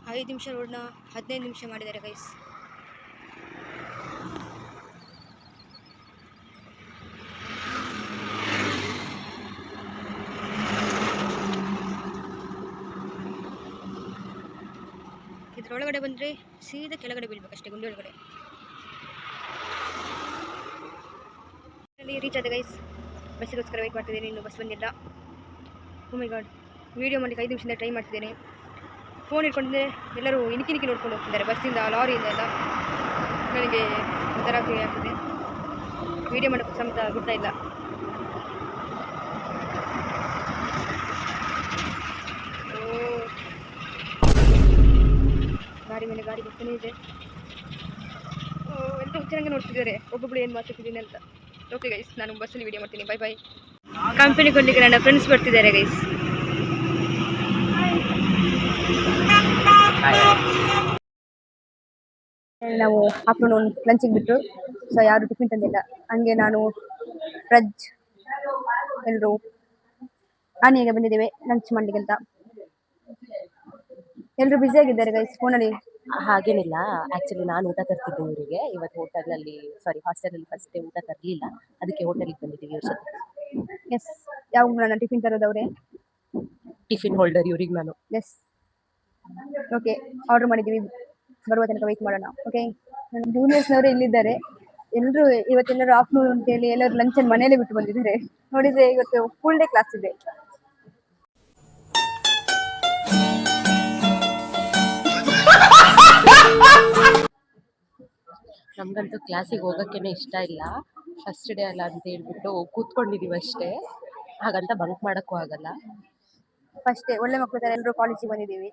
5 ನಿಮಿಷ ರೋಡ್ನ 15 ನಿಮಿಷ ಮಾಡಿದ್ದಾರೆ ಗೈಸ್. ಇದ್ರೊಳಗಡೆ ಬಂದರೆ ಸೀದಾ ಕೆಳಗಡೆ ಬೀಳ್ಬೇಕಷ್ಟೇ, ಗುಂಡಿ ಒಳಗಡೆ. ರೀಚ್ ಆದ ಗೈಸ್. ಬಸ್ಸಿಗೋಸ್ಕರ ವೆಯ್ಟ್ ಮಾಡ್ತಿದ್ದೀನಿ, ಇನ್ನೂ ಬಸ್ ಬಂದಿಲ್ಲ. ಓ ಮೈ ಗಾಡ್, ವೀಡಿಯೋ ಮಾಡಲಿಕ್ಕೆ 5 ನಿಮಿಷದಿಂದ ಟ್ರೈ ಮಾಡ್ತಿದ್ದೇನೆ. ಫೋನ್ ಇಟ್ಕೊಂಡಿದ್ದೆ, ಎಲ್ಲರೂ ಇಣಿಕಿ ನೋಡ್ಕೊಂಡು ಹೋಗ್ತಿದ್ದಾರೆ ಬಸ್ಸಿಂದ, ಲಾರಿಯಿಂದ ಎಲ್ಲ. ನನಗೆ ಒಂಥರ ಫೀಲ್ ಆಗ್ತದೆ, ವೀಡಿಯೋ ಮಾಡೋಕ್ಕೆ ಸಮೇತ ಬಿಡ್ತಾ ಇಲ್ಲ. ಗಾಡಿ ಮೇಲೆ ಗಾಡಿ ಬರ್ತಾನೆ ಇದೆ. ಎಲ್ಲ ಹುಚ್ಚರಂಗೆ ನೋಡ್ತಿದ್ದಾರೆ, ಒಬ್ಬೊಬ್ಬಳು ಏನು ಮಾತಾಡ್ತಿದ್ದೀನಿ ಅಂತ. ಓಕೆ ಗೈಸ್, ನಾನು ಬಸ್ಸಲ್ಲಿ ವೀಡಿಯೋ ಮಾಡ್ತೀನಿ. Bye bye. ಕಂಪನಿ ಕೊಡಲಿಕ್ಕೆ ನನ್ನ ಫ್ರೆಂಡ್ಸ್ ಬರ್ತಿದ್ದಾರೆ ಗೈಸ್. ನಾವು ಆಫ್ಟರ್ನೂನ್ ಲಂಚಿಗೆ ಬಿಟ್ಟು, ಸೊ ಯಾರು ಟಿಫಿನ್ ತಂದಿಲ್ಲ. ಹಂಗೆ ನಾನು ಪ್ರಜ್ ಎಲ್ಲರೂ ಆನೆಗೆ ಬಂದಿದ್ದೇವೆ ಲಂಚ್ ಮಾಡ್ಲಿಕ್ಕೆ ಅಂತ. ಎಲ್ಲರೂ ಬ್ಯುಸಿ ಆಗಿದ್ದಾರೆ ಗೈಸ್ ಫೋನಲ್ಲಿ. ಹಾಗೇನಿಲ್ಲ, ಆಕ್ಚುಲಿ ನಾನು ಊಟ ತರ್ತಿದ್ದೆ ಇವರಿಗೆ. ಇವತ್ತು ಹೋಟೆಲಲ್ಲಿ ಹಾಸ್ಟೆಲಲ್ಲಿ ಫಸ್ಟ್ ಡೇ ಊಟ ತರಲಿಲ್ಲ, ಅದಕ್ಕೆ ಹೋಟೆಲಿಗೆ ಬಂದಿದ್ದೀವಿ ಇವ್ರ ಜೊತೆ. ಎಸ್, ಯಾವ ನನ್ನ ಟಿಫಿನ್ ತರೋದವ್ರೆ, ಟಿಫಿನ್ ಹೋಲ್ಡರ್ ಇವ್ರಿಗೆ ನಾನು. ಎಸ್, ಓಕೆ, ಆರ್ಡರ್ ಮಾಡಿದ್ದೀವಿ, ಬರುವ ತನಕ ವೆಯ್ಟ್ ಮಾಡೋಣ. ಓಕೆ, ನನ್ನ ಜೂನಿಯರ್ಸ್ನವರು ಇಲ್ಲಿದ್ದಾರೆ. ಎಲ್ಲರೂ ಇವತ್ತೆಲ್ಲರೂ ಆಫ್ಟರ್ನೂನ್ ಅಂತ ಹೇಳಿ ಎಲ್ಲರೂ ಲಂಚನ್ನು ಮನೆಯಲ್ಲೇ ಬಿಟ್ಟು ಬಂದಿದ್ದಾರೆ. ನೋಡಿದ್ರೆ ಇವತ್ತು ಫುಲ್ ಡೇ ಕ್ಲಾಸ್ ಇದೆ. ನಮ್ಗಂತೂ ಕ್ಲಾಸಿಗೆ ಹೋಗೋಕ್ಕೇನೆ ಇಷ್ಟ ಇಲ್ಲ. ಫಸ್ಟ್ ಡೇ ಅಲ್ಲ ಅಂತ ಹೇಳ್ಬಿಟ್ಟು ಕೂತ್ಕೊಂಡಿದೀವಿ ಅಷ್ಟೇ, ಹಾಗಂತ ಬಂಕ್ ಮಾಡೋಕ್ಕೂ ಆಗಲ್ಲ. ಫಸ್ಟ್ ಡೇ ಒಳ್ಳೆ ಮಕ್ಕಳು ತರ ಎಲ್ಲರೂ ಕಾಲೇಜಿಗೆ ಬಂದಿದ್ದೀವಿ.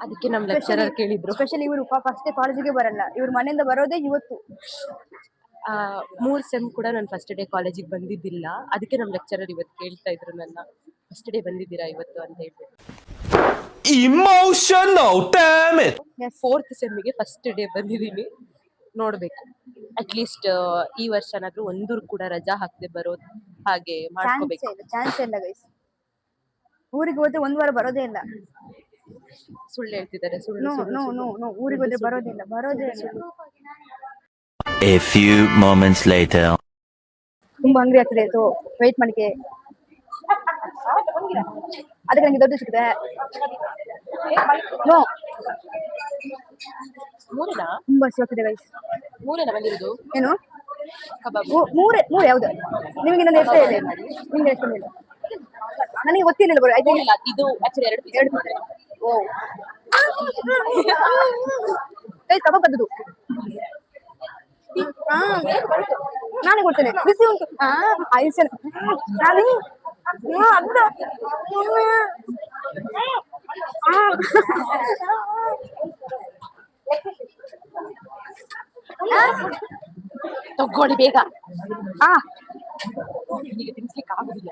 ಅದಕ್ಕೆ ನಮ್ಮ ಲೆಕ್ಚರರ್ ಕೇಳಿದ್ರು, ಸ್ಪೆಷಲಿ ಇವರು ಫಸ್ಟ್ ಡೇ ಕಾಲೇಜಿಗೆ ಬರಲ್ಲ, ಇವ್ರ ಮನೆಯಿಂದ ಬರೋದೇ ಇವತ್ತು. 3 ಸೆಮ್ ಕೂಡ ನಾನು ಫಸ್ಟ್ ಡೇ ಕಾಲೇಜಿಗೆ ಬಂದಿದ್ದಿಲ್ಲ. ಅದಕ್ಕೆ ನಮ್ಮ ಲೆಕ್ಚರರ್ ಇವತ್ತು ಕೇಳ್ತಾ ಇದ್ರು ನನ್ನ, ಫಸ್ಟ್ ಡೇ ಬಂದಿದ್ದೀರಾ ಇವತ್ತು ಅಂತ ಹೇಳ್ಬಿಟ್ಟು. Emotional damn it. 4th ಸೆಮ್ಮಿಗೆ ಫಸ್ಟ್ ಡೇ ಬಂದಿದ್ದೀನಿ. ನೋಡ್ಬೇಕು, ಅಟ್ಲೀಸ್ಟ್ ಈ ವರ್ಷನಾದ್ರೂ ಒಂದೂ ಕೂಡ ರಜಾ ಹಾಕದೆ ಬರೋದು ಹಾಗೆ ಮಾಡ್ಕೋಬೇಕು. ಚಾನ್ಸ್ ಇಲ್ಲ ಗೈಸ್, ಊರಿಗೆ ಹೋದ್ರೆ 1 ವಾರ ಬರೋದೇ ಇಲ್ಲ. ಸುಳ್ಳು ಹೇಳ್ತಿದ್ದಾರೆ, ಸುಳ್ಳು. ಊರಿಗೆ ಹೋದ್ರೆ ಬರೋದೇ ಇಲ್ಲ. A few moments later. ತುಂಬಾ ಹಂಗ್ರಿ ಆಗ್ತದೆ, ಸೊ ವೆಯ್ಟ್ ಮಾಡಿಕೆ. ಅದಕ್ಕೆ ನನಗೆ ದೊಡ್ಡ ಸಿಕ್ಕಿದೆ. ತುಂಬಾ ಸಿಕ್ಕಿದೆ ಗೈಸ್. ಬಂದಿರೋದು ಏನು ಕಬಾಬ್? ಮೂರೇ ಯಾವ್ದು? ನಿಮಗೆ ನನ್ನ ಹೆಸರು ಇದೆ, ನಿಮ್ಗೆ ಹೆಸರು ಇಲ್ಲ, ನನಗೆ ಗೊತ್ತಿರಲಿಲ್ಲ. ಬರೋ ಆಯ್ತು, ಇದು ಆಕ್ಚುಲಿ 2 ಓ ಗೈಸ್, ಕಬಾಬ್ ಬಂದದ್ದು ನಾನೇ ಕೊಡ್ತೇನೆ, ಬಿಸಿ ಉಂಟು. ಐಸಲ್ ನಾನು ತಗೊಳ್ಳಿ ಬೇಗ. ಈಗ ತಿನ್ಸ್ಲಿಕ್ಕೆ ಆಗುದಿಲ್ಲ.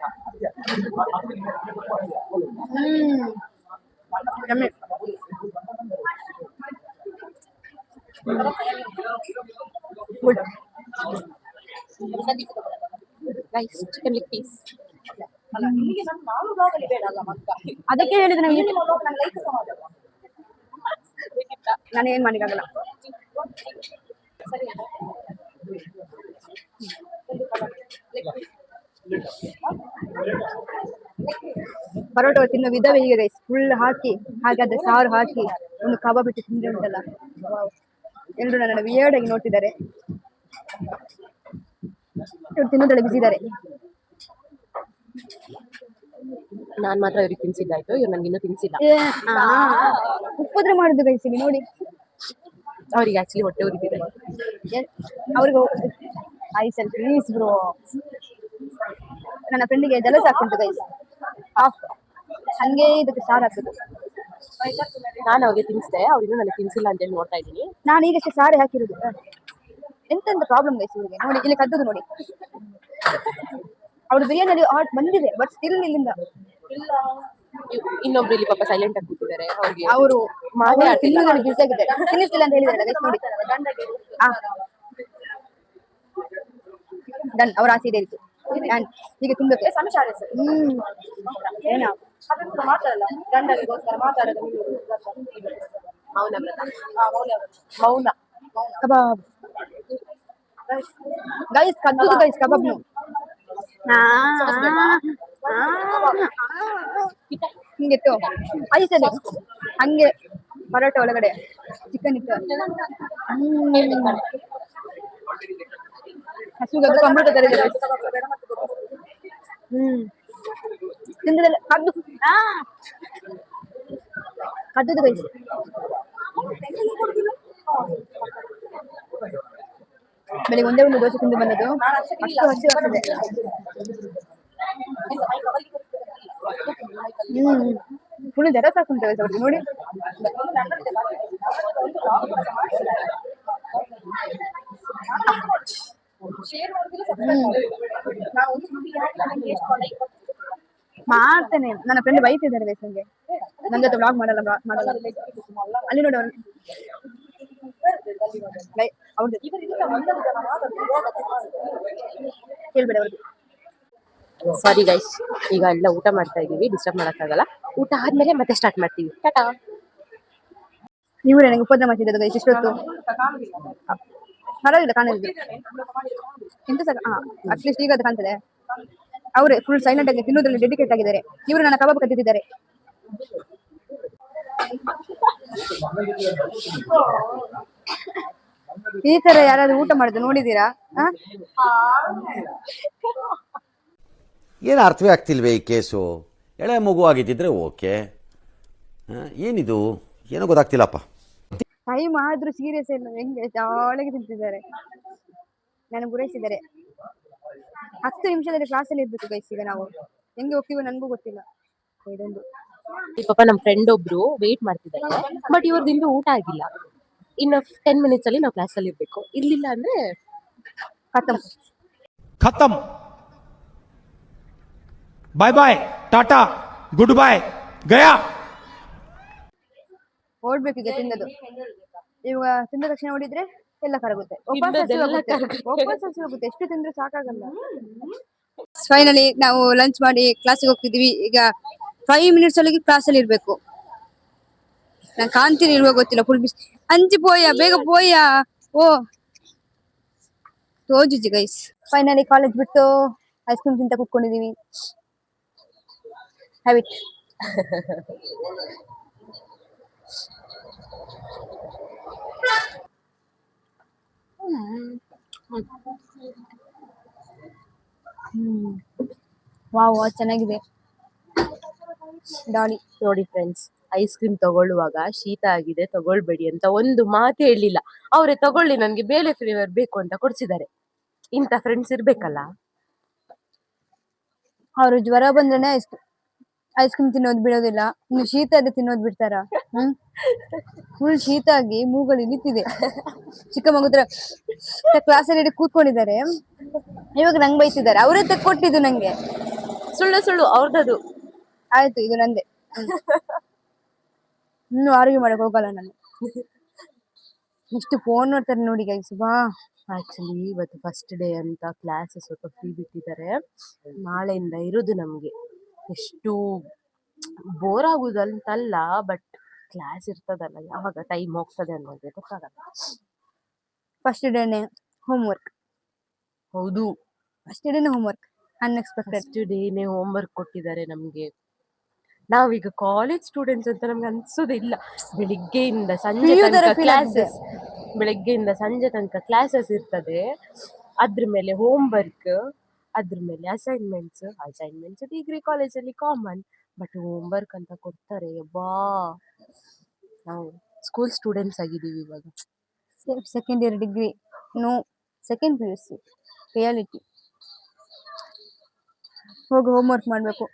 Nice chicken leg piece. ಅದಕ್ಕೆ ಹೇಳಿದ್ರೆ ನಾನು ಏನ್ ಮಾಡಿಕಾಗಲ್ಲ. ಪರೋಟ ತಿನ್ನೋ ವಿಧವೇ ಹೀಗೆ ಗೈಸ್, ಫುಲ್ ಹಾಕಿ ಹಾಗಾದ್ರೆ ಸಾರು ಹಾಕಿ ಒಂದು ಕಬಾಬ್ ಬಿಟ್ಟು ತಿಂದ್ರೆ ಉಂಟಲ್ಲ, ಎಲ್ಲರೂ ನನ್ನ ವಿಯರ್ಡ್ ಆಗಿ ನೋಡ್ತಿದ್ದಾರೆ. ಇವ್ರು ತಿನ್ನೋದ್ರಲ್ಲಿ ಬಿಸಿ ಇದ್ದಾರೆ. ನಾನ್ ಮಾತ್ರ ಇವ್ರಿಗೆ ತಿನ್ಸಿದ್ದಾಯ್ತು, ಇವ್ರು ನಂಗೆ ಇನ್ನೂ ತಿನ್ಸಿಲ್ಲ. ಉಪದ್ರ ಮಾಡುದು ಗೈಸಿಗೆ ನೋಡಿ. ಅವ್ರಿಗೆ ಆಕ್ಚುಲಿ ಹೊಟ್ಟೆ ಉರಿತಿದೆ. ಅವ್ರಿಗೂ ಐಸಲ್ ಪ್ಲೀಸ್ ಬ್ರೋ. ನನ್ನ ಫ್ರೆಂಡಿಗೆ ಜಲಸ ಹಾಕುಂಟು ಗೈಸ್, ಹಂಗೆ ಇದಕ್ಕೆ ಸಾರು ಹಾಕುದು. ನಾನು ಅವ್ರಿಗೆ ತಿನ್ನಿಸ್ದೆ, ಅವ್ರಿಗೂ ನನಗೆ ತಿನ್ಸಿಲ್ಲ ಅಂತೇಳಿ ನೋಡ್ತಾ ಇದ್ದೀನಿ. ನಾನು ಈಗಷ್ಟೇ ಸಾರಿ ಹಾಕಿರೋದು. ಎಂತೆಂತ ಪ್ರಾಬ್ಲಮ್ ಗೈಸ್ ಇವ್ರಿಗೆ ನೋಡಿ, ಇಲ್ಲಿ ಕದ್ದದು ನೋಡಿ. ಅವ್ರ ಬಿರಿಯಾನಿಯಲ್ಲಿ ಹಾಟ್ ಬಂದಿದೆ, ಬಟ್ ಸ್ಟಿಲ್ ಇಲ್ಲಿಂದ ಇನ್ನೊಬ್ರು ಇಲ್ಲಿ ಪಾಪ ಸೈಲೆಂಟ್ ಆಗಿ ಕೂತಿದ್ದಾರೆ. ಅವರು ತಿನ್ನೋದ್ರಲ್ಲಿ ಬಿಸಿ ಆಗಿದ್ದಾರೆ, ತಿನ್ನಿಸ್ತಿಲ್ಲ ಅಂತ ಹೇಳಿದ್ದಾರೆ ನೋಡಿ. ಡನ್, ಅವ್ರ ಆಸೆ ಇದೆ ಇತ್ತು. ಹೀಗೆ ತಿನ್ಬೇಕು. ಏನ ಮಾತಾಡಲ್ಲ ಗಂಡನಿಗೋಸ್ಕರ ಮಾತಾಡೋದು ಮೌನ ವ್ರತ ಮೌನ ಕಬಾಬ್ ಗೈಸ್ ಕದ್ದು ಗೈಸ್ ಕಬಾಬ್ನು ಹಿಂಗಿತ್ತು ಐಸದು ಹಂಗೆ ಪರೋಟ ಒಳಗಡೆ ಚಿಕನ್ ಇತ್ತು ಹಸುಗದು ಕಂಪ್ಯೂಟರ್ ತರಿದೆ ತಿಂದ್ರಲ್ಲ ಕದ್ದು ಕದ್ದು ಗೈಸ್ ಬೆಳಿಗ್ಗೆ ಒಂದೇ ಒಂದು ದೋಸೆ ತಿಂದು ಬಂದದ್ದು ಅಷ್ಟು ಹಸಿ ಆಗ್ತದೆ ಫುಲ್ ಜರ ಸಾಕುಂಟೆ ಅವ್ರಿಗೆ ನೋಡಿ ಮಾಡ್ತೇನೆ ನನ್ನ ಫ್ರೆಂಡ್ ಬೈತಿದ್ದಾರೆ ಬೇಸಂಗೆ ನನ್ನ ಜೊತೆ ವ್ಲಾಗ್ ಮಾಡಲ್ಲ ಅಲ್ಲಿ ನೋಡಿ ಅವ್ರು ಅವ್ರದ್ದು ಹೇಳ್ಬೇಡ ಅವ್ರಿಗೆ ಸಾರಿ ಗೈಸ್ ಈಗ ಎಲ್ಲ ಊಟ ಮಾಡ್ತಾ ಇದೀವಿ ಡಿಸ್ಟರ್ಬ್ ಮಾಡಕ್ಕಾಗಲ್ಲ ಊಟ ಆದ್ಮೇಲೆ ಮತ್ತೆ ಸ್ಟಾರ್ಟ್ ಮಾಡ್ತೀವಿ ಟಾಟಾ ನೀವು ನನಗೆ ಉಪದ್ರ ಮಾಡ್ತಿದ್ದದು ಗೈಸ್ ಇಷ್ಟೊತ್ತು ಪರವಾಗಿಲ್ಲ ಕಾಣಿದ್ದು ಎಂತ ಅಟ್ಲೀಸ್ಟ್ ಈಗ ಅದು ಕಾಣ್ತದೆ ಅವರೇ ಫುಲ್ ಸೈಲೆಂಟ್ ಆಗಿ ತಿನ್ನೋದ್ರಲ್ಲಿ ಡೆಡಿಕೇಟ್ ಆಗಿದ್ದಾರೆ ಇವರು ನನ್ನ ಕಬಾಬ್ ಕತ್ತಿದ್ದಾರೆ ಈ ತರ ಯಾರಾದ್ರೂ ಊಟ ಮಾಡಿದ್ದು ನೋಡಿದೀರಾ ಏನು ಅರ್ಥವೇ ಆಗ್ತಿಲ್ವೇ ಈ ಕೇಸು ಎಳೆ ಮಗು ಆಗಿದ್ದಿದ್ರೆ ಓಕೆ ಏನಿದು ಏನೋ ಗೊತ್ತಾಗ್ತಿಲ್ಲಪ್ಪ ಟೈಮ್ ಆದ್ರೂ ಸೀರಿಯಸ್ ಇಲ್ಲ ಹೆಂಗೆ ಜಾಲಿಗೆ ತಿಂತಿದ್ದಾರೆ ನನಗೆ ಗುರೈಸಿದ್ದಾರೆ 10 ನಿಮಿಷದಲ್ಲಿ ಕ್ಲಾಸಲ್ಲಿ ಇರ್ಬೇಕು ಗೈಸ್ ಈಗ ನಾವು ಹೆಂಗೆ ಹೋಗ್ತೀವೋ ನನಗೂ ಗೊತ್ತಿಲ್ಲ ಇದೊಂದು ಈ ಪಾಪ ನಮ್ಮ ಫ್ರೆಂಡ್ ಒಬ್ರು ವೇಟ್ ಮಾಡ್ತಿದ್ದಾರೆ ಬಟ್ ಇವ್ರದ್ದು ಊಟ ಆಗಿಲ್ಲ ಇನ್ನು 10 ಮಿನಿಟ್ಸ್ ಅಲ್ಲಿ ನಾವು ಕ್ಲಾಸಲ್ಲಿ ಇರ್ಬೇಕು ಇರ್ಲಿಲ್ಲ ಅಂದ್ರೆ ಖತಮ್ खत्म bye bye ta-ta goodbye गया ಓಡ್ಬೇಕು ಈಗ ತಿನ್ನೋದು ಇವಾಗ ತಿಂದ ತಕ್ಷಣ ಓಡಿದ್ರೆ ಎಲ್ಲ ಕರಗುತ್ತೆ ವಾಪಸ್ ಹಸಿ ಹೋಗುತ್ತೆ ಎಷ್ಟು ತಿಂದ್ರೆ ಸಾಕಾಗಲ್ಲ ಫೈನಲಿ ನಾವು ಲಂಚ್ ಮಾಡಿ ಕ್ಲಾಸಿಗೆ ಹೋಗ್ತಿದೀವಿ ಈಗ 5 ಮಿನಿಟ್ಸ್ ಒಳಗೆ ಕ್ಲಾಸಲ್ಲಿ ಇರ್ಬೇಕು ನಾನು ಕಾಣ್ತೀನಿ ಇರುವ ಗೊತ್ತಿಲ್ಲ ಫುಲ್ ಬಿಸಿ ಅಂಚಿ ಪೋಯ ಬೇಗ ಪೋಯ ಓ ತೋಜುಜಿ ಗೈಸ್ ಫೈನಲಿ ಕಾಲೇಜ್ ಬಿಟ್ಟು ಐಸ್ ಕ್ರೀಮ್ ತಿಂತ ಕೂತ್ಕೊಂಡಿದೀವಿ ಹ್ಯಾಬಿಟ್ ವಾವ್ ಚೆನ್ನಾಗಿದೆ ಡಾಲಿ ನೋಡಿ ಫ್ರೆಂಡ್ಸ್ ಐಸ್ ಕ್ರೀಮ್ ತಗೊಳ್ಳುವಾಗ ಶೀತ ಆಗಿದೆ ತಗೊಳ್ಬೇಡಿ ಅಂತ ಒಂದು ಮಾತು ಹೇಳಿಲ್ಲ ಅವರೇ ತಗೊಳ್ಳಿ ನನ್ಗೆ ಬೇರೆ ಫ್ಲೇವರ್ ಬೇಕು ಅಂತ ಕೊಡ್ಸಿದ್ದಾರೆ ಇಂಥ ಫ್ರೆಂಡ್ಸ್ ಇರ್ಬೇಕಲ್ಲ ಅವರು ಜ್ವರ ಬಂದ್ರೆ ಐಸ್ ಕ್ರೀಮ್ ತಿನ್ನೋದು ಬಿಡೋದಿಲ್ಲ ಇನ್ನು ಶೀತ ಆದ್ರೆ ತಿನ್ನೋದು ಬಿಡ್ತಾರ ಫುಲ್ ಶೀತ ಆಗಿ ಮೂಗಲ್ಲಿ ನಿಂತಿದೆ ಚಿಕ್ಕ ಮಗುದ್ರ ಕ್ಲಾಸಲ್ಲಿ ಕೂತ್ಕೊಂಡಿದ್ದಾರೆ ಇವಾಗ ನಂಗೆ ಬೈತಿದ್ದಾರೆ ಅವರೇ ತೆಕ್ಕೊಟ್ಟಿದ್ದು ನಂಗೆ ಸುಳ್ಳು ಸುಳ್ಳು ಅವ್ರದ್ದು ಆಯ್ತು ಇದು ನಂದೆ ಇನ್ನು ಆರೋಗ್ಯ ಮಾಡಕ್ ಹೋಗಲ್ಲ ನಾನು ಎಷ್ಟು ಫೋನ್ ನೋಡ್ತಾರೆ ನೋಡಿ ಗೈಸ್ ಬಾ ಆಕ್ಚುಲಿ ಇವತ್ತು ಫಸ್ಟ್ ಡೇ ಅಂತ ಕ್ಲಾಸ್ ಸ್ವಲ್ಪ ಫ್ರೀ ಬಿಟ್ಟಿದ್ದಾರೆ ನಾಳೆಯಿಂದ ಇರೋದು ನಮ್ಗೆ ಎಷ್ಟು ಬೋರ್ ಆಗುದಂತಲ್ಲ ಬಟ್ ಕ್ಲಾಸ್ ಇರ್ತದಲ್ಲ ಯಾವಾಗ ಟೈಮ್ ಹೋಗ್ತದೆ ಅನ್ನೋದು ಗೊತ್ತಾಗಲ್ಲ ಫಸ್ಟ್ ಡೇನೆ ಹೋಮ್ ವರ್ಕ್ ಹೌದು ಫಸ್ಟ್ ಡೇನೆ ಹೋಮ್ ವರ್ಕ್ ಅನ್ಎಕ್ಸ್ಪೆಕ್ಟೆಡ್ ಫಸ್ಟ್ ಡೇನೆ ಹೋಮ್ ವರ್ಕ್ ಕೊಟ್ಟಿದ್ದಾರೆ ನಮ್ಗೆ ನಾವೀಗ ಕಾಲೇಜ್ ಸ್ಟೂಡೆಂಟ್ಸ್ ಅಂತ ನಮ್ಗೆ ಅನ್ಸೋದಿಲ್ಲ ಬೆಳಿಗ್ಗೆಯಿಂದ ಸಂಜೆ ತನಕ ಕ್ಲಾಸಸ್ ಬೆಳಗ್ಗೆಯಿಂದ ಸಂಜೆ ತನಕ ಕ್ಲಾಸಸ್ ಇರ್ತದೆ ಅದ್ರ ಮೇಲೆ ಹೋಮ್ ವರ್ಕ್ ಅದ್ರ ಮೇಲೆ ಅಸೈನ್ಮೆಂಟ್ಸ್ ಡಿಗ್ರಿ ಕಾಲೇಜಲ್ಲಿ ಕಾಮನ್ ಬಟ್ ಹೋಮ್ ವರ್ಕ್ ಅಂತ ಕೊಡ್ತಾರೆ ಯಬ್ಬಾ ನಾವು ಸ್ಕೂಲ್ ಸ್ಟೂಡೆಂಟ್ಸ್ ಆಗಿದ್ದೀವಿ ಇವಾಗ second year degree no second PUC reality ಹೋಗಿ ಹೋಮ್ ವರ್ಕ್ ಮಾಡ್ಬೇಕು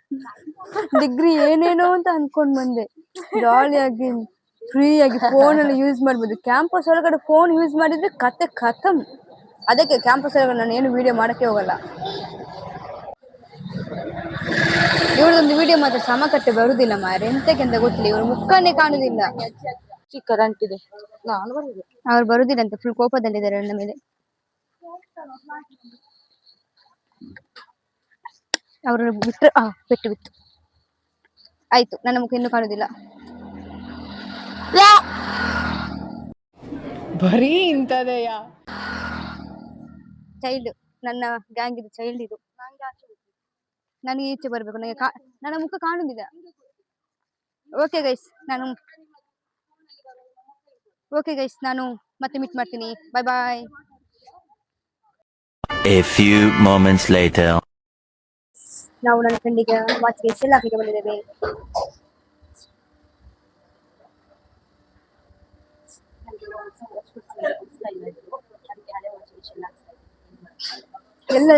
ಡಿಗ್ರಿ ಏನೇನೋ ಅಂತ ಅನ್ಕೊಂಡ್ ಬಂದೆ ಜಾಲಿಯಾಗಿ ಫ್ರೀ ಆಗಿ ಫೋನ್ ಅಲ್ಲಿ ಯೂಸ್ ಮಾಡ್ಬೋದು ಕ್ಯಾಂಪಸ್ ಒಳಗಡೆ ಫೋನ್ ಯೂಸ್ ಮಾಡಿದ್ರೆ ಕತೆ ಖತಮ್ ಅದಕ್ಕೆ ಕ್ಯಾಂಪಸ್ ಒಳಗಡೆ ನಾನು ಏನು ವಿಡಿಯೋ ಮಾಡಕ್ಕೆ ಹೋಗಲ್ಲ ಇವ್ರದೊಂದು ವಿಡಿಯೋ ಮಾತ್ರ ಸಮಕಟ್ಟೆ ಬರುದಿಲ್ಲ ಮಾರೆ ಎಂತಕ್ಕೆ ಅಂತ ಗೊತ್ತಿಲ್ಲ ಇವ್ರ ಮುಖನೇ ಕಾಣುದಿಲ್ಲ ಚಿಕ್ಕದಂಟಿದೆ ಅವ್ರು ಬರುದಿಲ್ಲ ಅಂತ ಫುಲ್ ಕೋಪದಲ್ಲಿದ್ದಾರೆ ನನ್ನ ಮೇಲೆ ಅವ್ರ ಬಿಟ್ಟು ಬಿತ್ತು ಆಯ್ತು, ನನ್ನ ಮುಖ ಇನ್ನೂ ಕಾಣುವುದಿಲ್ಲ. ಬರೀ ಇಂಥದೆಯ. ಚೈಲ್ಡ್, ನನ್ನ ಗ್ಯಾಂಗ್ ಇದು, ಚೈಲ್ಡ್ ಇದು. ನನಗೆ ಈಚೆ ಬರಬೇಕು, ನನ್ನ ಮುಖ ಕಾಣುವುದಿಲ್ಲ. ಓಕೆ ಗೈಸ್, ನಾನು ಮತ್ತೆ ಮೀಟ್ ಮಾಡ್ತೀನಿ. ಬಾಯ್ ಬಾಯ್. A few moments later. ನಾವು ನನ್ನ ಫ್ರೆಂಡಿಗೆ ವಾಚ್ಗೆ ಶೆಲ್ ಹಾಕಲಿಕ್ಕೆ ಬಂದಿದ್ದೇವೆ. ಎಲ್ಲ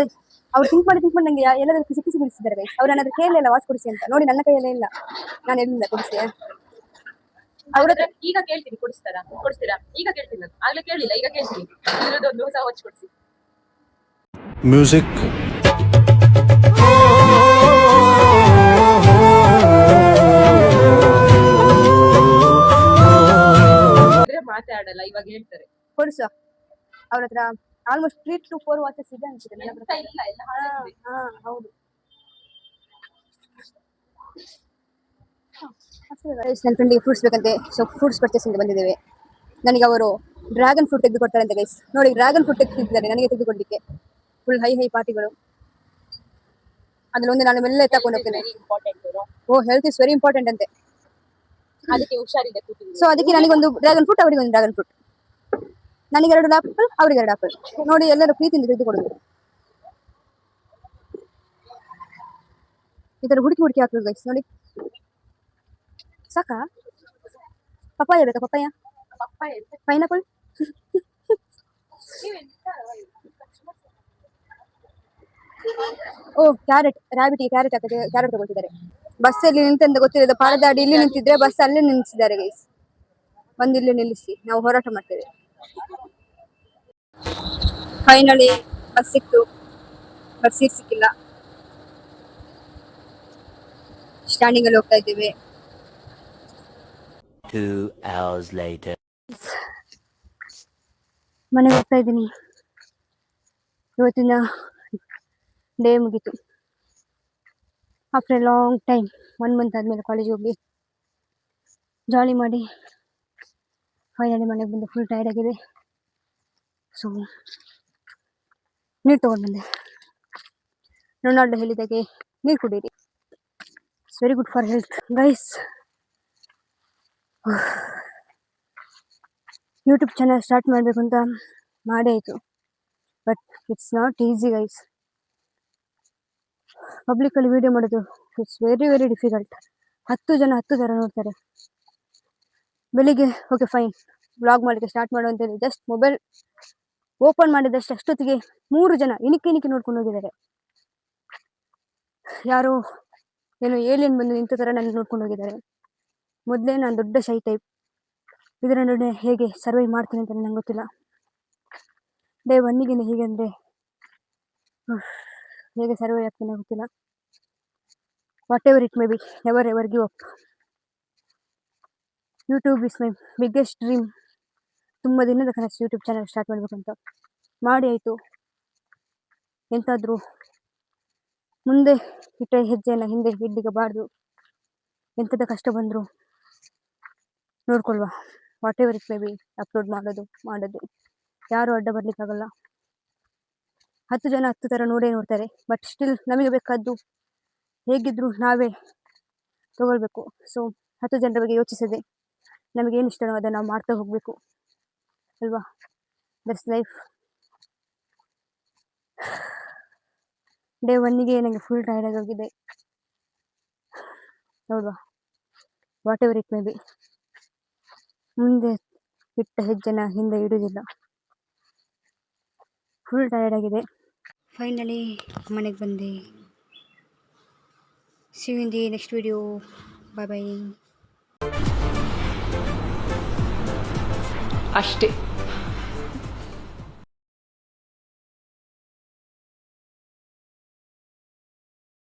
ಅವ್ರು ಥಿಂಕ್ ಮಾಡಿ ನಂಗೆ ಎಲ್ಲದಕ್ಕೂ ಸಿಕ್ಕಿಸಿ ಬಿಡಿಸಿದ್ದಾರೆ ಗೈಸ್. ಅವ್ರು ನನ್ನ ಹತ್ರ ಕೇಳಲಿಲ್ಲ ವಾಚ್ ಕೊಡಿಸಿ ಅಂತ. ನೋಡಿ, ನನ್ನ ಕೈಯಲ್ಲೇ ಇಲ್ಲ, ನಾನು ಎಲ್ಲಿಂದ ಕೊಡಿಸಿ. ಅವ್ರ ಹತ್ರ ಈಗ ಕೇಳ್ತೀನಿ, ಕೊಡಿಸ್ತೀರಾ? ಈಗ ಕೇಳ್ತೀನಿ, ನಾನು ಆಗ್ಲೇ ಕೇಳಿಲ್ಲ, ಈಗ ಕೇಳ್ತೀನಿ. ಇದ್ರದ್ದೊಂದು ಹೊಸ ವಾಚ್ ಕೊಡಿಸಿ. Music. ಮಾತಾಡಲ್ಲ, ಇವಾಗ ಹೇಳ್ತಾರೆ. ಕೊಡಿಸು. ಅವ್ರ ಹತ್ರ ಆಲ್ಮೋಸ್ಟ್ 3 to 4 ವಾಚಸ್ ಇದೆ ಅನ್ಸುತ್ತೆ ನನ್ನ ಹತ್ರ. ಇಲ್ಲ, ಎಲ್ಲ ಹಾಳಾಗಿದೆ. ಹೌದು. ನನ್ನ ಫ್ರೆಂಡಿಗೆ ಫ್ರೂಟ್ಸ್ ಬೇಕಂತೆ, ಸೊ ಫ್ರೂಟ್ಸ್ ಪರ್ಚೇಸಿಂಗ್ ಬಂದಿದ್ದೇವೆ. ನನಗೆ ಅವರು ಡ್ರ್ಯಾಗನ್ ಫ್ರೂಟ್ ತೆಗೆದು ಕೊಡ್ತಾರೆ ಅಂತ ಗೈಸ್. ನೋಡಿ, ಡ್ರ್ಯಾಗನ್ ಫ್ರೂಟ್ ತೆಗೆದಿದ್ದಾರೆ ನನಗೆ ತೆಗೆದುಕೊಡ್ಲಿಕ್ಕೆ. Full high ಪಾರ್ಟಿಗಳು. ಅದ್ರಲ್ಲೊಂದು ನಾನು ಮೆಲ್ಲ ತಗೊಂಡು ಹೋಗ್ತೇನೆ. ಹೆಲ್ತ್ ಇಸ್ ವೆರಿ ಇಂಪಾರ್ಟೆಂಟ್ ಅಂತೆ, ಅದಕ್ಕೆ ಹುಷಾರಿದೆ. ಸೊ ಅದಕ್ಕೆ ನನಗೊಂದು ಡ್ರ್ಯಾಗನ್ ಫ್ರೂಟ್, ಅವರಿಗೆ ಒಂದು ಡ್ರ್ಯಾಗನ್ ಫ್ರೂಟ್. ನನಗೆ 2 ಆಪಲ್, ಅವರಿಗೆ 2 ಆಪಲ್. ನೋಡಿ, ಎಲ್ಲರೂ ಪ್ರೀತಿಯಿಂದ ತೆಗೆದುಕೊಡುದು. ಈ ತರ ಹುಡುಕಿ ಹಾಕುದು ಗೈಸ್. ನೋಡಿ, ಸಾಕಾ? ಪಪ್ಪಾಯ ಬೇಕಾ? ಪೈನಾಪಲ್. ಓ, ಕ್ಯಾರೆಟ್. ರ್ಯಾಬಿಟ್ಗೆ ಕ್ಯಾರೆಟ್ ಹಾಕಕ್ಕೆ ಕ್ಯಾರೆಟ್ ತಗೊಳ್ತಿದ್ದಾರೆ. ಬಸ್ಸಲ್ಲಿ ನಿಂತಂತ ಗೊತ್ತಿರೋದು, ಪಾರದಾಡಿ ಇಲ್ಲಿ ನಿಂತಿದ್ರೆ ಬಸ್ ಅಲ್ಲೇ ನಿಲ್ಲಿಸಿದ್ದಾರೆ ಗೈಸ್. ಇಲ್ಲಿ ನಿಲ್ಲಿಸಿ ನಾವು ಹೋರಾಟ ಮಾಡ್ತೇವೆ. ಫೈನಲಿ ಬಸ್ ಸಿಕ್ತು, ಬಟ್ ಸೀಟ್ ಸಿಕ್ಕಿಲ್ಲ. ಸ್ಟ್ಯಾಂಡಿಂಗ್ ಅಲ್ಲಿ ಹೋಗ್ತಾ ಇದ್ದೇವೆ. 2 hours later. ಮನೆಗೆ ಹೋಗ್ತಾ ಇದ್ದೀನಿ. ಇವತ್ತಿನ ಡೇ ಮುಗೀತು. After A long time, 1 month ಆದ್ಮೇಲೆ ಕಾಲೇಜ್ ಹೋಗಿ ಜಾಲಿ ಮಾಡಿ ಫೈನಲಿ ಮನೆಗೆ ಬಂದು ಫುಲ್ ಟೈರ್ಡ್ ಆಗಿದೆ. ಸೊ ನೀರು ತಗೊಂಡು ಬಂದೆ. ರೊನಾಲ್ಡೋ ಹೇಳಿದಾಗೆ ನೀರು ಕುಡೀರಿ, it's very good for health guys. YouTube channel start ಮಾಡಬೇಕು ಅಂತ ಮಾಡೇ ಆಯಿತು, but it's not easy guys. Publicly video ಮಾಡೋದು ಇಟ್ಸ್ ವೆರಿ ವೆರಿ ಡಿಫಿಕಲ್ಟ್. 10 ಜನ 10 ಥರ ನೋಡ್ತಾರೆ. ಬೆಳಿಗ್ಗೆ ಓಕೆ ಫೈನ್ ವ್ಲಾಗ್ ಮಾಡಲಿಕ್ಕೆ ಸ್ಟಾರ್ಟ್ ಮಾಡು ಅಂತೇಳಿ ಜಸ್ಟ್ ಮೊಬೈಲ್ ಓಪನ್ ಮಾಡಿದಷ್ಟು ಅಷ್ಟೊತ್ತಿಗೆ 3 ಜನ ಇಣಿಕೆ ನೋಡ್ಕೊಂಡು ಹೋಗಿದ್ದಾರೆ. ಯಾರೋ ಏನೋ ಏಲಿಯನ್ ಬಂದು ಇಂಥ ಥರ ನನಗೆ ನೋಡ್ಕೊಂಡು ಹೋಗಿದ್ದಾರೆ. ಮೊದಲೇ ನಾನು ದೊಡ್ಡ ಶೈ ಟೈಪ್. ಇದರ ನಡುವೆ ಹೇಗೆ ಸರ್ವೈವ್ ಮಾಡ್ತೀನಿ ಅಂತ ನಂಗೆ ಗೊತ್ತಿಲ್ಲ. ಡೇ 1ಗೆ ಹೀಗೆ ಅಂದರೆ ಹೇಗೆ ಸರ್ವೈವ್ ಆಗ್ತೀನಿ ಗೊತ್ತಿಲ್ಲ. What ever it may B, never ever give up. YouTube is my biggest dream. ತುಂಬ ದಿನದ ಕನಸು ಯೂಟ್ಯೂಬ್ ಚಾನಲ್ ಸ್ಟಾರ್ಟ್ ಮಾಡಬೇಕಂತ. ಮಾಡಿ ಆಯಿತು. ಎಂತಾದರೂ ಮುಂದೆ ಇಟ್ಟ ಹೆಜ್ಜೆಯನ್ನು ಹಿಂದೆ ಹಿಡ್ಲಿಕ್ಕಬಾರ್ದು. ಎಂಥದ ಕಷ್ಟ ಬಂದರೂ ನೋಡ್ಕೊಳ್ವ. Whatever it may be, upload ಮಾಡೋದು ಯಾರು ಅಡ್ಡ ಬರಲಿಕ್ಕಾಗಲ್ಲ. 10 ಜನ 10 ಥರ ನೋಡ್ತಾರೆ. ಬಟ್ ಸ್ಟಿಲ್ ನಮಗೆ ಬೇಕಾದ್ದು ಹೇಗಿದ್ರು ನಾವೇ ತಗೊಳ್ಬೇಕು. ಸೊ 10 ಜನರ ಬಗ್ಗೆ ಯೋಚಿಸದೆ ನಮಗೇನು ಇಷ್ಟನೋ ಅದನ್ನು ನಾವು ಮಾಡ್ತಾ ಹೋಗಬೇಕು ಅಲ್ವಾ. That's life. ಡೇ 1ಗೆ ನನಗೆ ಫುಲ್ ಟೈರ್ಡ್ ಆಗಿದೆ ನೋಡುವ. What ever it may B, ಮುಂದೆ ಇಟ್ಟ ಹೆಜ್ಜೆನ ಹಿಂದೆ ಇಡುವುದಿಲ್ಲ. ಫುಲ್ ಟೈರ್ಡ್ ಆಗಿದೆ. ಫೈನಲಿ ಮನೆಗೆ ಬಂದೆ. See you in the next video. Bye bye. ಅಷ್ಟೇ.